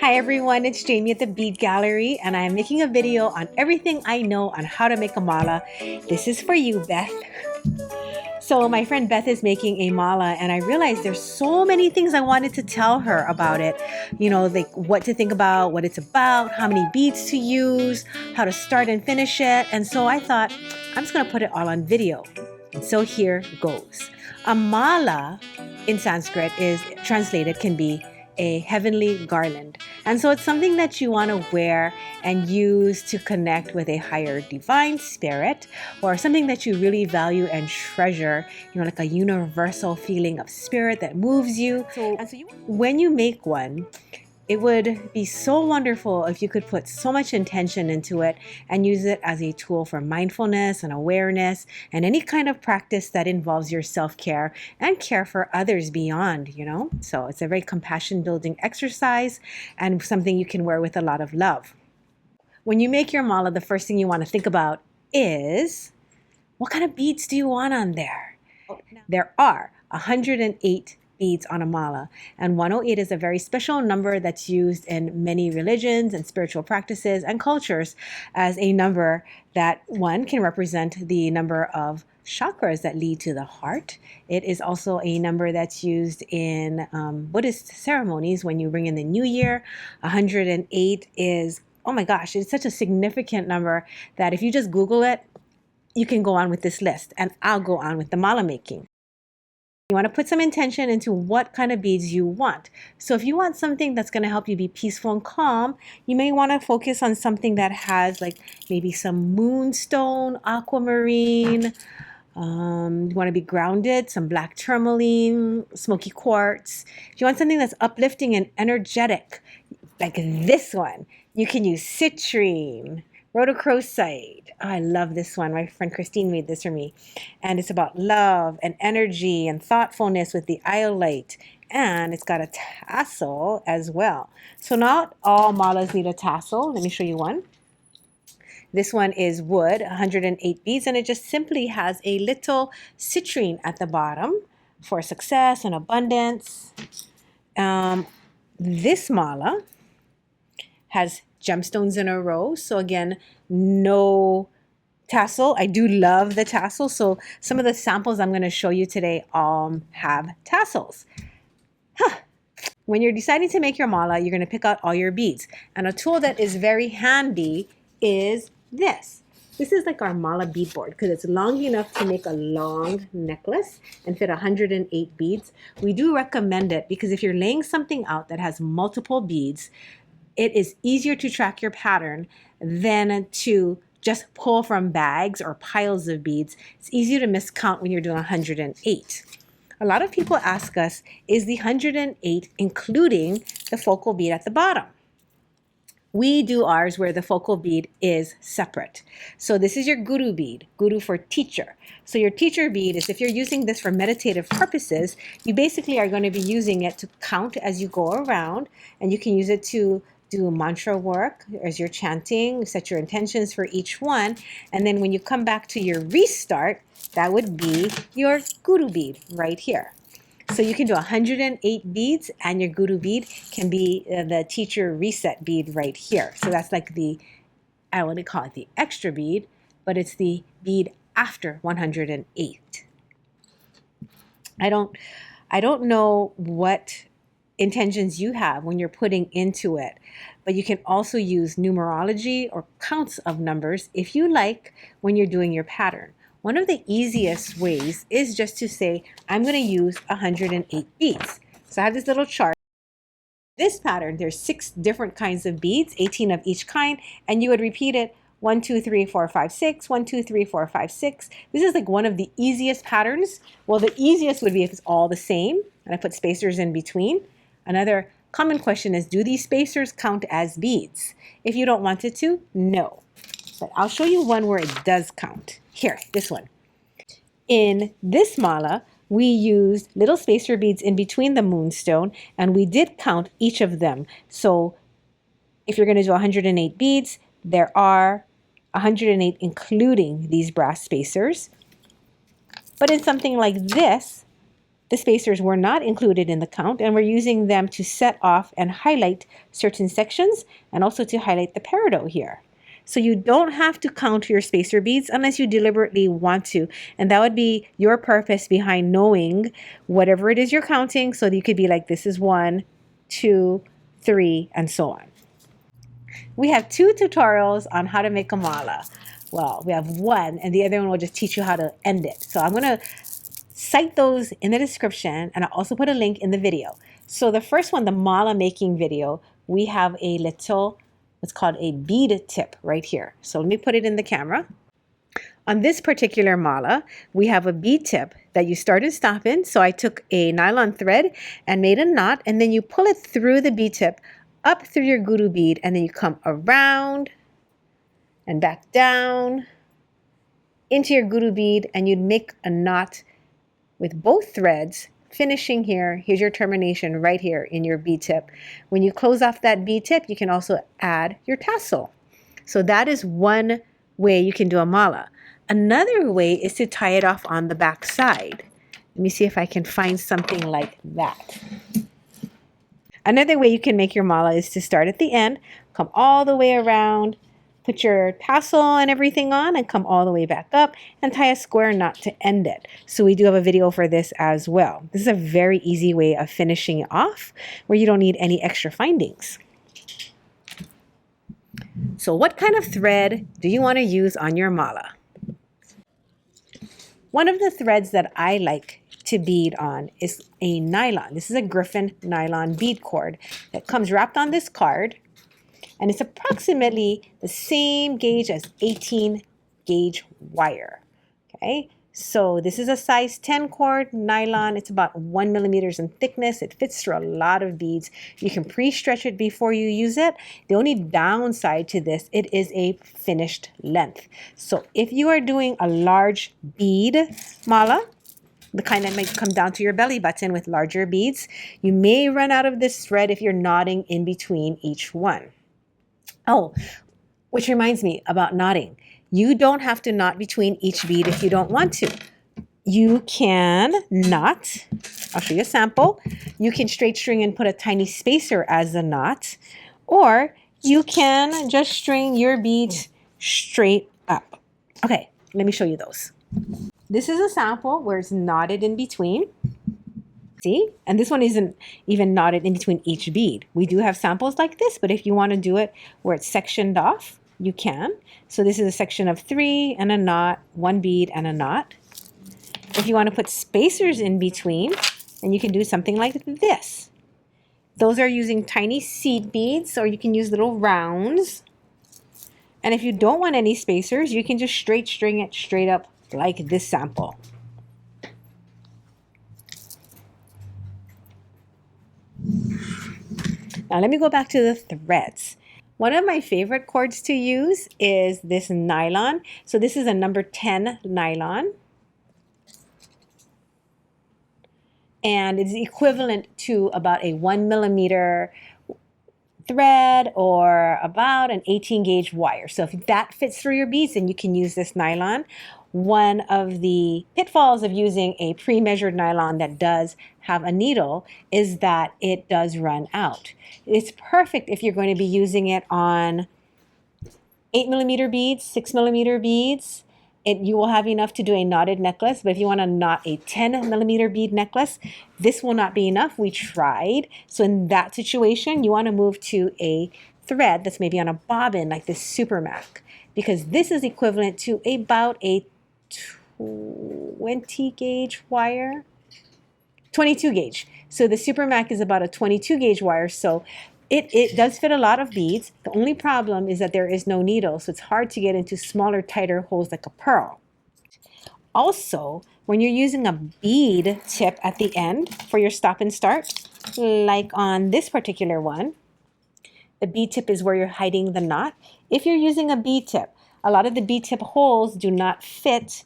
Hi everyone, it's Jamie at the Bead Gallery, and I'm making a video on everything I know on how to make a mala. This is for you, Beth. So my friend Beth is making a mala, and I realized there's so many things I wanted to tell her about it. You know, like what to think about, what it's about, how many beads to use, how to start and finish it. And so I thought, I'm just gonna put it all on video. And so here goes. A mala in Sanskrit is translated can be a heavenly garland. And so it's something that you want to wear and use to connect with a higher divine spirit or something that you really value and treasure, like a universal feeling of spirit that moves you. When you make one, it would be so wonderful if you could put so much intention into it and use it as a tool for mindfulness and awareness and any kind of practice that involves your self-care and care for others beyond. So it's a very compassion building exercise and something you can wear with a lot of love. When you make your mala, the first thing you want to think about is, what kind of beads do you want on there? There are 108 beads on a mala, and 108 is a very special number that's used in many religions and spiritual practices and cultures as a number that one can represent the number of chakras that lead to the heart. It is also a number that's used in Buddhist ceremonies when you bring in the new year. 108 is, oh my gosh, it's such a significant number that if you just Google it, you can go on with this list, and I'll go on with the mala making. You want to put some intention into what kind of beads you want. So if you want something that's going to help you be peaceful and calm, you may want to focus on something that has like maybe some moonstone, aquamarine. You want to be grounded, some black tourmaline, smoky quartz. If you want something that's uplifting and energetic, like this one, you can use citrine, rhodochrosite. Oh, I love this one. My friend Christine made this for me. And it's about love and energy and thoughtfulness with the iolite. And it's got a tassel as well. So not all malas need a tassel. Let me show you one. This one is wood, 108 beads, and it just simply has a little citrine at the bottom for success and abundance. This mala has gemstones in a row. So again, no tassel. I do love the tassel. So some of the samples I'm going to show you today have tassels. When you're deciding to make your mala, you're going to pick out all your beads. And a tool that is very handy is this. This is like our mala bead board because it's long enough to make a long necklace and fit 108 beads. We do recommend it because if you're laying something out that has multiple beads, it is easier to track your pattern than to just pull from bags or piles of beads. It's easier to miscount when you're doing 108. A lot of people ask us, is the 108 including the focal bead at the bottom? We do ours where the focal bead is separate. So this is your guru bead, guru for teacher. So your teacher bead is, if you're using this for meditative purposes, you basically are going to be using it to count as you go around, and you can use it to do mantra work as you're chanting, set your intentions for each one, and then when you come back to your restart, that would be your guru bead right here. So you can do 108 beads, and your guru bead can be the teacher reset bead right here. So that's like I want to call it the extra bead, but it's the bead after 108. I don't know what intentions you have when you're putting into it, but you can also use numerology or counts of numbers if you like when you're doing your pattern. One of the easiest ways is just to say, I'm going to use 108 beads. So I have this little chart. This pattern, there's 6 different kinds of beads, 18 of each kind, and you would repeat it 1, 2, 3, 4, 5, 6, 1, 2, 3, 4, 5, 6. This is like one of the easiest patterns. Well, the easiest would be if it's all the same, and I put spacers in between. Another common question is, do these spacers count as beads? If you don't want it to, no. But I'll show you one where it does count. Here, this one. In this mala, we used little spacer beads in between the moonstone, and we did count each of them. So if you're going to do 108 beads, there are 108 including these brass spacers. But in something like this, The spacers were not included in the count, and we're using them to set off and highlight certain sections and also to highlight the peridot here. So you don't have to count your spacer beads unless you deliberately want to. And that would be your purpose behind knowing whatever it is you're counting. So that you could be like, this is 1, 2, 3, and so on. We have 2 tutorials on how to make a mala. Well, we have one, and the other one will just teach you how to end it. So I'm going to cite those in the description, and I'll also put a link in the video. So the first one, the mala making video, we have a little, what's called a bead tip right here. So let me put it in the camera. On this particular mala, we have a bead tip that you start and stop in. So I took a nylon thread and made a knot, and then you pull it through the bead tip, up through your guru bead, and then you come around and back down into your guru bead, and you'd make a knot with both threads, finishing here. Here's your termination right here in your bead tip. When you close off that bead tip, you can also add your tassel. So that is one way you can do a mala. Another way is to tie it off on the back side. Let me see if I can find something like that. Another way you can make your mala is to start at the end, come all the way around, put your tassel and everything on, and come all the way back up and tie a square knot to end it. So we do have a video for this as well. This is a very easy way of finishing it off where you don't need any extra findings. So what kind of thread do you want to use on your mala? One of the threads that I like to bead on is a nylon. This is a Griffin nylon bead cord that comes wrapped on this card. And it's approximately the same gauge as 18 gauge wire. Okay, so this is a size 10 cord nylon. It's about 1 millimeters in thickness. It fits through a lot of beads. You can pre-stretch it before you use it. The only downside to this, it is a finished length. So if you are doing a large bead mala, the kind that might come down to your belly button with larger beads, you may run out of this thread if you're knotting in between each one. Oh, which reminds me about knotting. You don't have to knot between each bead if you don't want to. You can knot. I'll show you a sample. You can straight string and put a tiny spacer as a knot, or you can just string your beads straight up. Okay, let me show you those. This is a sample where it's knotted in between. See? And this one isn't even knotted in between each bead. We do have samples like this, but if you want to do it where it's sectioned off, you can. So this is a section of 3 and a knot, 1 bead and a knot. If you want to put spacers in between, then you can do something like this. Those are using tiny seed beads, or you can use little rounds. And if you don't want any spacers, you can just straight string it straight up like this sample. Now let me go back to the threads. One of my favorite cords to use is this nylon. So this is a number 10 nylon. And it's equivalent to about a 1 millimeter thread or about an 18 gauge wire. So if that fits through your beads, then you can use this nylon. One of the pitfalls of using a pre-measured nylon that does have a needle is that it does run out. It's perfect if you're going to be using it on 8 millimeter beads, 6 millimeter beads. You will have enough to do a knotted necklace, but if you want to knot a 10 millimeter bead necklace, this will not be enough. We tried. So in that situation, you want to move to a thread that's maybe on a bobbin like this Supermac, because this is equivalent to about a 20 gauge wire, 22 gauge. So the Supermac is about a 22 gauge wire. So it does fit a lot of beads. The only problem is that there is no needle. So it's hard to get into smaller, tighter holes like a pearl. Also, when you're using a bead tip at the end for your stop and start, like on this particular one, the bead tip is where you're hiding the knot. If you're using a bead tip, a lot of the bead tip holes do not fit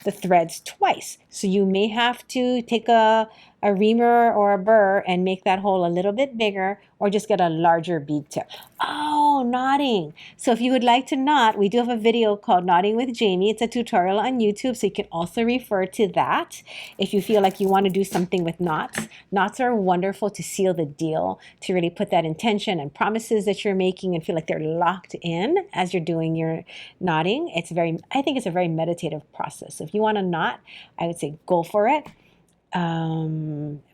the threads twice. So you may have to take a a reamer or a burr and make that hole a little bit bigger, or just get a larger bead tip. Oh, knotting. So if you would like to knot, we do have a video called Knotting with Jamie. It's a tutorial on YouTube, so you can also refer to that if you feel like you want to do something with knots. Knots are wonderful to seal the deal, to really put that intention and promises that you're making and feel like they're locked in as you're doing your knotting. I think it's a very meditative process. So if you want to knot, I would say go for it.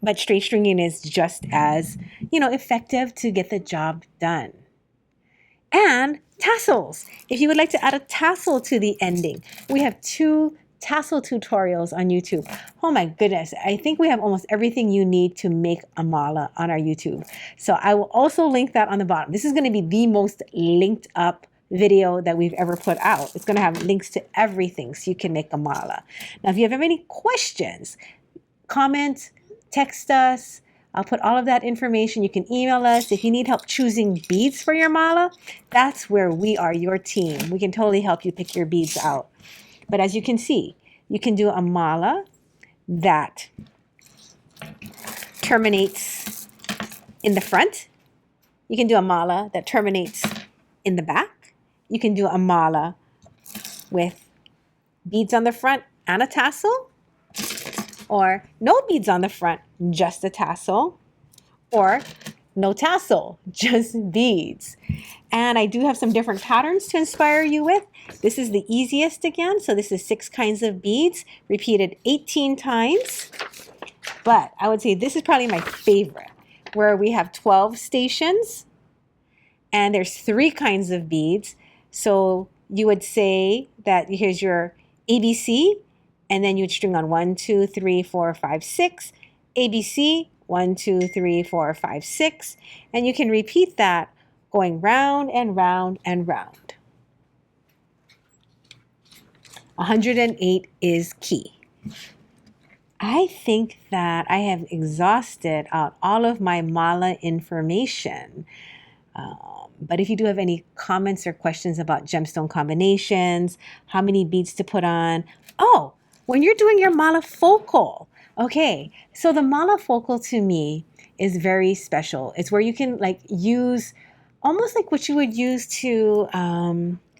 But straight stringing is just as, effective to get the job done. And tassels. If you would like to add a tassel to the ending, we have 2 tassel tutorials on YouTube. Oh my goodness. I think we have almost everything you need to make a mala on our YouTube. So I will also link that on the bottom. This is going to be the most linked up video that we've ever put out. It's going to have links to everything so you can make a mala. Now, if you have any questions, comment, text us. I'll put all of that information. You can email us. If you need help choosing beads for your mala, that's where we are, your team. We can totally help you pick your beads out. But as you can see, you can do a mala that terminates in the front. You can do a mala that terminates in the back. You can do a mala with beads on the front and a tassel, or no beads on the front, just a tassel, or no tassel, just beads. And I do have some different patterns to inspire you with. This is the easiest again. So this is 6 kinds of beads repeated 18 times. But I would say this is probably my favorite, where we have 12 stations and there's 3 kinds of beads. So you would say that here's your ABC, and then you'd string on 1, 2, 3, 4, 5, 6, ABC, 1, 2, 3, 4, 5, 6, and you can repeat that going round and round and round. 108 is key. I think that I have exhausted out all of my mala information. But if you do have any comments or questions about gemstone combinations, how many beads to put on, when you're doing your mala focal, okay, so the mala focal to me is very special. It's where you can use almost like what you would use to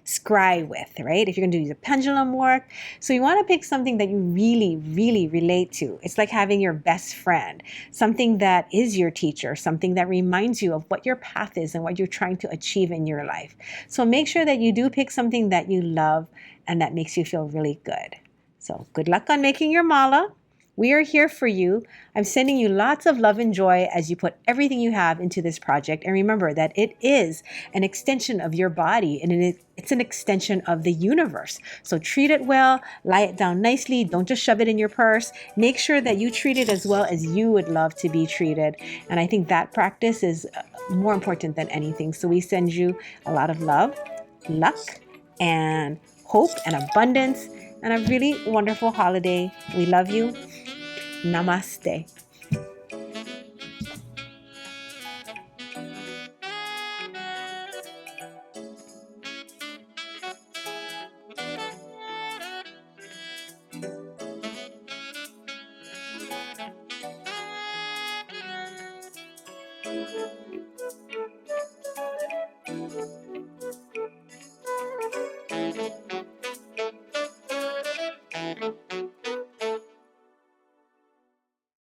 scry with, right? If you're going to do the pendulum work. So you want to pick something that you really, really relate to. It's like having your best friend, something that is your teacher, something that reminds you of what your path is and what you're trying to achieve in your life. So make sure that you do pick something that you love and that makes you feel really good. So good luck on making your mala. We are here for you. I'm sending you lots of love and joy as you put everything you have into this project. And remember that it is an extension of your body, and it's an extension of the universe. So treat it well, lie it down nicely. Don't just shove it in your purse. Make sure that you treat it as well as you would love to be treated. And I think that practice is more important than anything. So we send you a lot of love, luck, and hope and abundance, and a really wonderful holiday. We love you. Namaste.